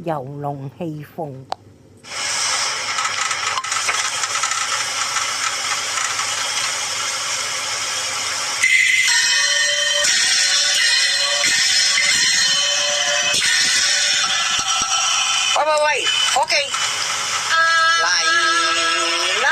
遊龍戲鳳。喂，OK，嚟啦！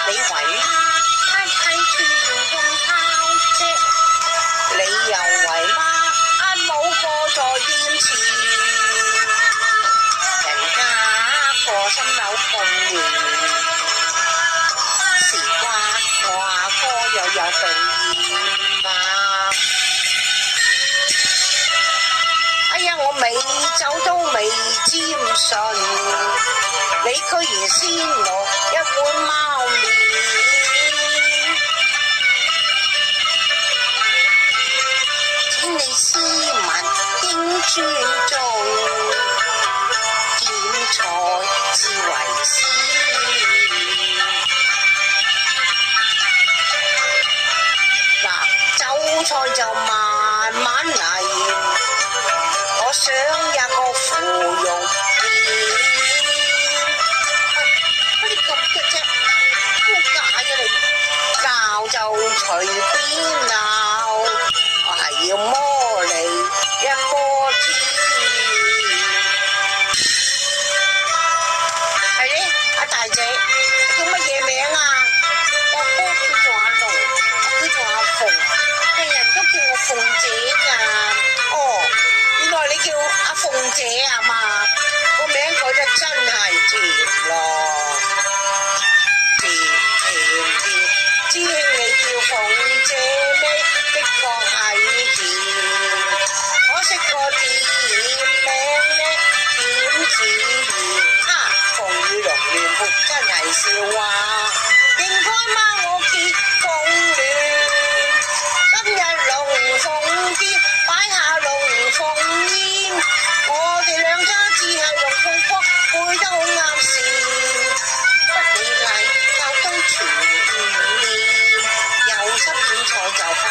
你為乜睇住用拋啫？你又為乜冇個在堅持？人家個心有共鳴，時瓜我阿哥又有鼻炎啊！哎呀，我未走都未沾順，你居然先落一碗貓麵。請你斯文應尊重，點菜至為師。嗱，走菜就慢慢嚟，我想一個芙蓉面。乜你咁嘅啫？點解啊你？鬧就隨便鬧，我係要摸你一摸天。係咧，阿大姐，你叫乜嘢名啊？我哥叫做阿龍，我叫做阿鳳，人人都叫我鳳姐㗎。哦，原來你叫阿鳳姐啊嘛？個名改得真係甜咯，甜甜甜。知兄你叫鳳姐咩？的確係甜。可惜個店名呢，點自然？鳳與龍亂盤真係笑話。應該嗎？我結鳳聯，今日龍鳳節，擺下龍鳳宴。我哋兩家只係龍鳳幫，配得好啱線。不理禮，教都全面，有心點菜就快